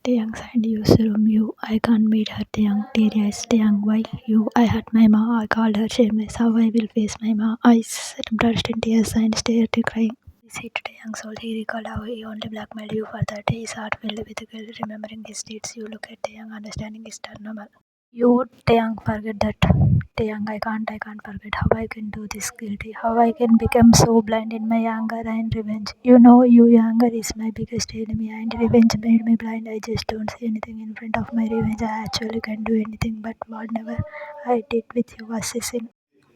Taehyung signed use room. You, I can't meet her. Taehyung, teary-eyes. Taehyung, why? You, I hurt my ma. I called her shameless. How I will face my ma? Eyes brushed in tears and stared crying. This hit Taehyung's soul. He recalled how he only blackmailed you for that. His heart filled with guilt, remembering his deeds. You look at Taehyung, understanding is normal. You, Taehyung, forget that. Taehyung, I can't forget how I can do this guilty, how I can become so blind in my anger and revenge. You know, anger is my biggest enemy, and revenge made me blind. I just don't see anything in front of my revenge. I actually can do anything, but whatever I did with you was a sin.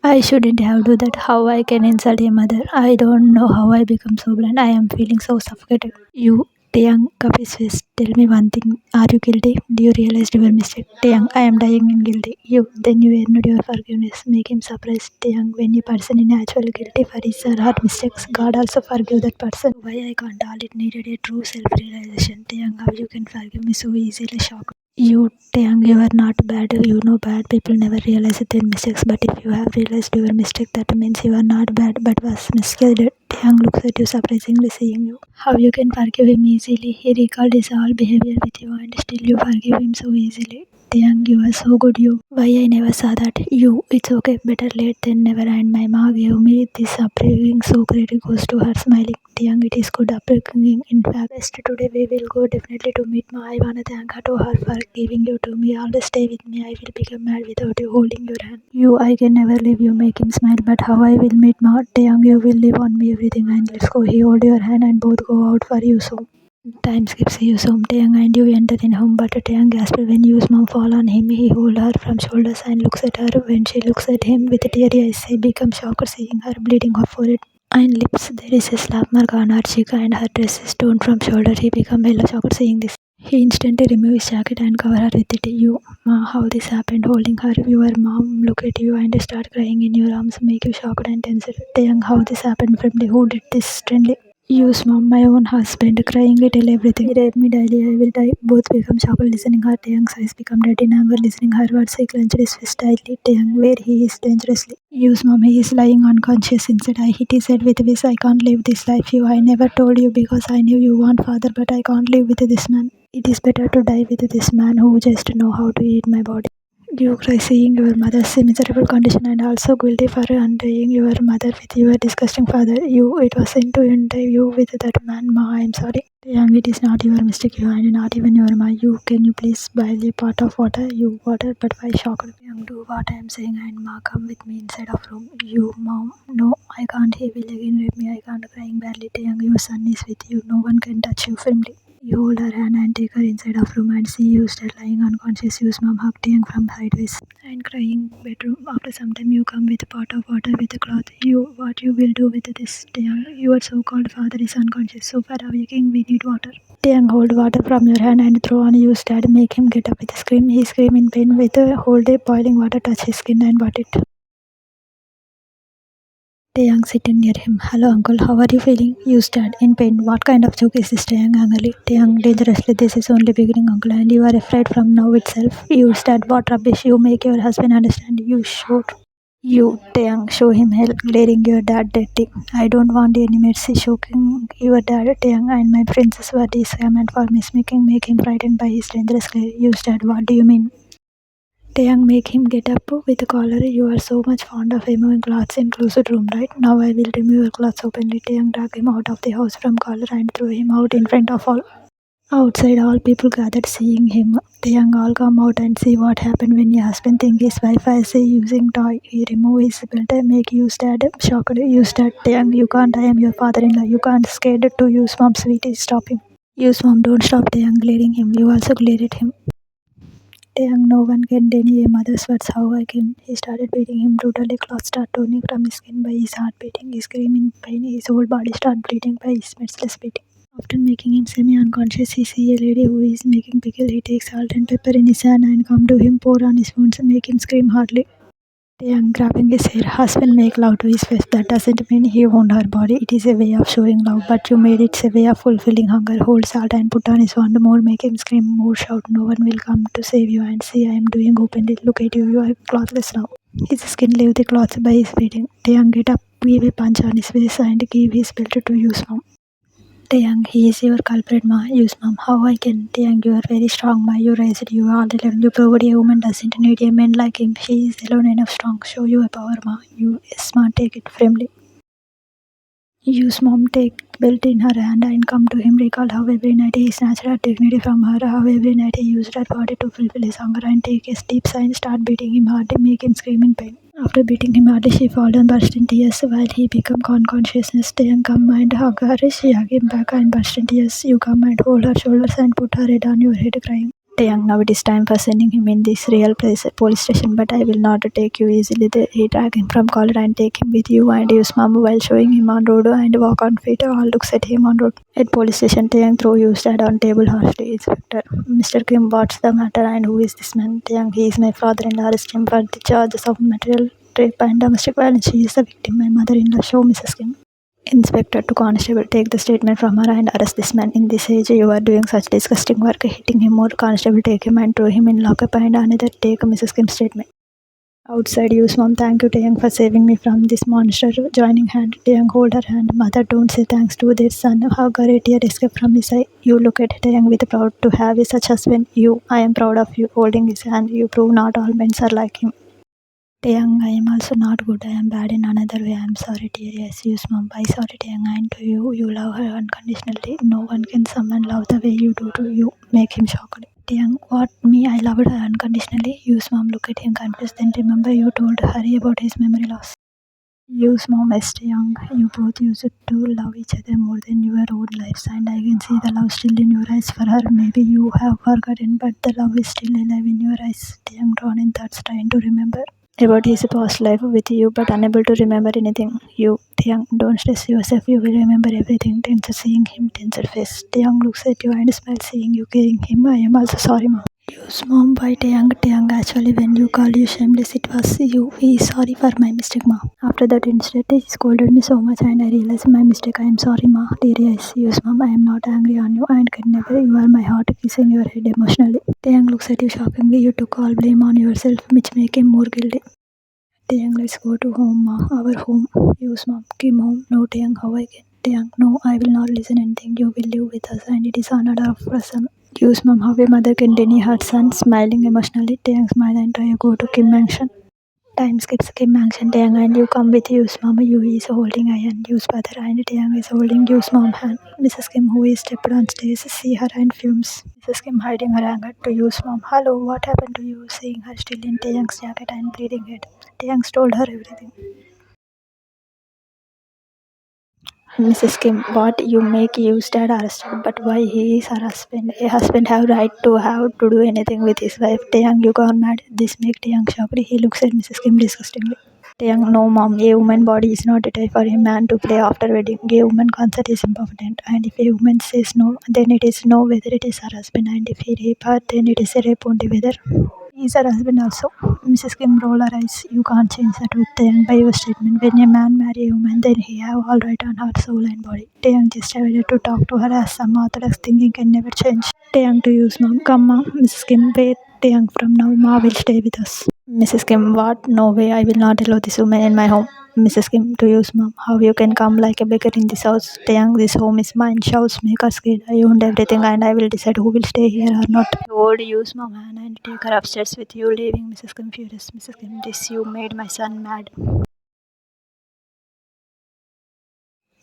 I shouldn't have do that. How I can insult a mother? I don't know how I become so blind. I am feeling so suffocated. You, Taeyang, cup his face. Tell me one thing. Are you guilty? Do you realize your mistake? Taeyang, I am dying in guilty. You, then you earned your forgiveness. Make him surprised. Taeyang, when a person is actually guilty for his or her mistakes, God also forgive that person. Why I can't? All it needed a true self-realization. Taeyang, how you can forgive me so easily? Shocked. You, Taeyang, you are not bad. You know bad people never realize their mistakes. But if you have realized your mistake, that means you are not bad but was misguided. Taeyang looks at you surprisingly, seeing you. How you can forgive him easily? He recalled his all behavior with you and still you forgive him so easily. Taeyang, you are so good. You. Why I never saw that? You. It's okay. Better late than never. And my ma gave me this upbringing, so credit goes to her, smiling. Taeyang, it is good upbringing. In fact, best today we will go definitely to meet ma. I wanna thank her to her for giving you to me. Always stay with me. I will become mad without you holding your hand. You, I can never leave you. Make him smile. But how I will meet ma? Taeyang, you will live on me everything. And let's go. He hold your hand and both go out for you soon. Time skips you home. Taeyang and you enter in home, but Taeyang gasped when Yu's mom fall on him. He hold her from shoulders and looks at her. When she looks at him with teary eyes, he becomes shocked seeing her bleeding her forehead and lips. There is a slap mark on her cheek and her dress is torn from shoulder. He becomes yellow shocked seeing this. He instantly removes his jacket and cover her with it. You, ma, how this happened? Holding her, your mom look at you and start crying in your arms, make you shocked and tense. Taeyang, how this happened? Friendly, who did this? Friendly. Use mom, my own husband, crying tell everything. He raped me daily, I will die. Both become shocked listening her. Taeyang's eyes become red in anger listening her words. He clenched his fist tightly. Taeyang, where he is dangerously. Use mom, he is lying unconscious inside. I hit his head with this. I can't live this life. You, I never told you because I knew you want father, but I can't live with this man. It is better to die with this man who just know how to eat my body. You cry seeing your mother's miserable condition and also guilty for untying your mother with your disgusting father. You, it was sin to untie you with that man, ma, I am sorry. Young, it is not your mistake, you and not even your ma. You, can you please boil a pot of water? You, water, but why shocked? Young, do what I am saying and ma, come with me inside of room. You, mom, no, I can't, he will again rape me, I can't, crying badly. Young, your son is with you, no one can touch you firmly. You hold her hand and take her inside of room and see you still lying unconscious. Use mom hug Taeyang from sideways and crying bedroom. After some time you come with a pot of water with a cloth. You, what you will do with this, Taeyang? Your so-called father is unconscious. So for awakening we need water. Taeyang hold water from your hand and throw on you dad. Make him get up with a scream. He scream in pain with a hold a boiling water touch his skin and what it. Taeyang sitting near him. Hello uncle, how are you feeling? You start in pain. What kind of joke is this? Taeyang angrily. Taeyang dangerously. This is only beginning uncle and you are afraid from now itself. You start what rubbish. You make your husband understand. You shoot. You, Taeyang, show him hell, glaring your dad dirty. I don't want any mercy shocking your dad, Taeyang, and my princess were disarmed for mismaking, make him frightened by his dangerous glare. You start, what do you mean? Taeyang, make him get up with a collar. You are so much fond of removing clothes in closed room, right? Now I will remove your clothes openly. Taeyang drag him out of the house from collar and throw him out in front of all. Outside, all people gathered seeing him. Taeyang all come out and see what happened when your husband think his wife is using toy. He remove his belt and make you dad shocked. You start Taeyang, you can't, I am your father-in-law. You can't scared to use mom, sweetie, stop him. Use mom, don't stop Taeyang, glaring him. You also glare at him. Taeyang, no one can deny a mother's words. How I can? He started beating him brutally. Cloth start turning from his skin by his heart beating. He screamed in pain. His whole body start bleeding by his merciless beating. After making him semi-unconscious, he see a lady who is making pickle. He takes salt and pepper in his hand and come to him, pour on his wounds, and make him scream hardly. Taeyang grabbing his hair, husband make love to his face. That doesn't mean he owned her body. It is a way of showing love, but you made it a way of fulfilling hunger. Hold salt and put on his wound more, make him scream more, shout. No one will come to save you and see I am doing openly. Look at you, you are clothless now. His skin leave the cloth by his beating. Taeyang get up, give a punch on his face and give his belt to use mom. Taehyung, he is your culprit, ma. Use, mom. How I can? Taehyung, you are very strong, ma. You raised you all alone. You proved a woman doesn't need a man like him. He is alone enough strong. Show you a power, ma. You smart, take it firmly. Use, mom. Take belt in her hand and come to him. Recall how every night he snatched her dignity from her. How every night he used her body to fulfill his hunger and take a deep sigh and start beating him hard to make him scream in pain. After beating him hard, she fell and burst in tears while he became consciousness. Taehyung come and hug her. She hug him back and burst in tears. You come and hold her shoulders and put her head on your head crying. Taehyung, now it is time for sending him in this real place, police station, but I will not take you easily. He drag him from collar and take him with you and use mom while showing him on road and walk on feet. All looks at him on road. At police station, Taehyung throw you stand on table harshly. Inspector, Mr. Kim, what's the matter and who is this man? Taehyung, he is my father-in-law. Arrest him for the charges of material rape and domestic violence. She is the victim. My mother-in-law. Show Mrs. Kim. Inspector to constable, take the statement from her and arrest this man. In this age, you are doing such disgusting work, hitting him more. Constable, take him and throw him in lockup and another take Mrs. Kim's statement. Outside, use mom, thank you Taehyung for saving me from this monster. Joining hand, Taehyung hold her hand. Mother, don't say thanks to their son. Hug her, a tear escaped from his eye. You look at Taehyung with proud to have such husband. I am proud of you. Holding his hand, you prove not all men are like him. Taehyung, I am also not good. I am bad in another way. I am sorry, dear. Yes, use mom. I sorry, Taehyung. And to you, you love her unconditionally. No one can someone love the way you do to you. Make him shocked. Taehyung, what me? I loved her unconditionally. Use mom. Look at him confused. Then remember you told Harry about his memory loss. Use mom as Taehyung. You both used to love each other more than your own lives, and I can see the love still in your eyes for her. Maybe you have forgotten, but the love is still alive in your eyes. Taehyung, drawn in thoughts, trying to remember about his past life with you but unable to remember anything. You, Taehyung, don't stress yourself, you will remember everything. Tense seeing him, tense face. Taehyung looks at you and smiles seeing you carrying him. I am also sorry, mom. Use mom by Taehyung. Taehyung, actually when you called you shameless, it was you. He is sorry for my mistake, ma. After that incident, he scolded me so much and I realized my mistake. I am sorry, ma. Dear yes, use mom, I am not angry on you and can never. You are my heart kissing your head emotionally. Taehyung looks at you shockingly. You took all blame on yourself, which make him more guilty. Taehyung, let's go to home, ma. Our home. Use mom. Kim home. No, Taehyung, how I can? Taehyung, no, I will not listen anything. You will live with us and it is honored of our son. Use mom, how a mother can deny her son, smiling emotionally. Taehyung smile and try to go to Kim mansion. Time skips Kim mansion. Taehyung and you come with Use mom. You is holding Ian. Use father and Taehyung is holding Use mom hand. Mrs. Kim, who is stepped on stairs, see her and fumes. Mrs. Kim hiding her anger to Use mom. Hello, what happened to you? Seeing her still in Taehyung's jacket and bleeding head. Taehyung told her everything. Mrs. Kim, what you make Yu's dad arrested, but why he is her husband? A husband have to do anything with his wife. Taehyung, you gone mad. This make Taehyung shocked. He looks at Mrs. Kim disgustingly. Taehyung, no mom, a woman body is not a type for a man to play after wedding. A woman consent is important, and if a woman says no, then it is no whether it is her husband, and if he rape her, then it is a rape only whether he is her husband also. Mrs. Kim roll her eyes. You can't change the truth, Taehyung, by your statement. When a man marry a woman, then he have all right on her soul and body. Taehyung just avoided to talk to her as some orthodox thinking can never change. Taehyung to use mom. Come mom. Mrs. Kim, wait. Taehyung, from now, ma will stay with us. Mrs. Kim, what? No way, I will not allow this woman in my home. Mrs. Kim, to use mom. How you can come like a beggar in this house? Taehyung, this home is mine. Shouts, make her scared. I owned everything and I will decide who will stay here or not. You would use mom hand and take her upstairs with you, leaving Mrs. Kim furious. Mrs. Kim, this you made my son mad.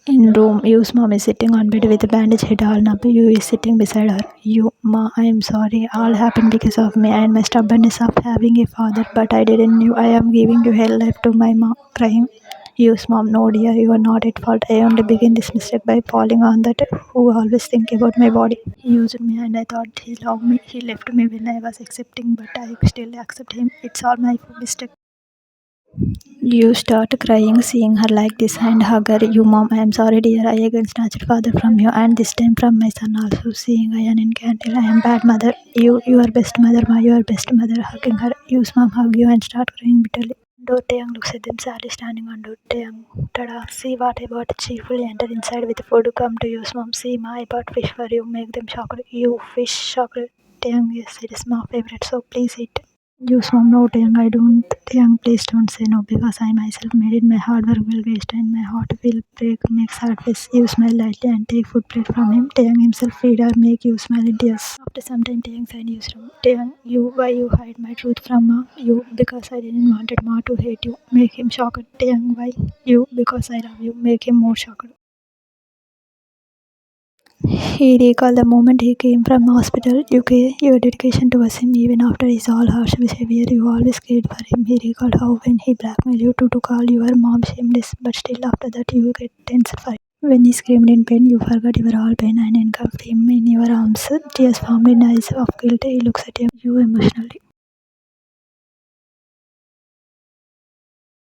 In room, Yu's mom is sitting on bed with a bandage head all up. Yu is sitting beside her. You, ma, I am sorry. All happened because of me and my stubbornness of having a father. But I didn't know. I am giving you hell life to my mom. Crying. Yu's mom, no dear, you are not at fault. I only begin this mistake by falling on that who always think about my body. He used me and I thought he loved me. He left me when I was accepting, but I still accept him. It's all my mistake. You start crying seeing her like this and hug her. You mom, I am sorry dear, I again snatched father from you and this time from my son also. Seeing Ian in candle, I am bad mother. You are best mother, ma, you are best mother. Hugging her. Use mom hug you and start crying bitterly. Door. Taehyung looks at them sadly standing on door. Taehyung, tada, see what I bought. Cheerfully enter inside with food. Come to use mom. See ma, I bought fish for you. Make them shocked. You fish shocked. Taehyung, yes, it is my favorite, so please eat. You mom, no, Taehyung, I don't. Taehyung, please don't say no because I myself made it. My hard work will waste and my heart will break. Make sad face. You smile lightly and take food plate from him. Taehyung himself feed her, make you smile in tears. After some time, Taehyung sign you from Taehyung, you why you hide my truth from you because I didn't wanted Ma to hate you. Make him shocked. Taehyung, why you because I love you. Make him more shocked. He recalled the moment he came from hospital. Your dedication towards him, even after his all harsh behavior, you always cared for him. He recalled how when he blackmailed you to call your mom shameless, but still after that you get tense for him. When he screamed in pain, you forgot your all pain and engulfed him in your arms. Tears formed in eyes of guilt. He looks at you emotionally.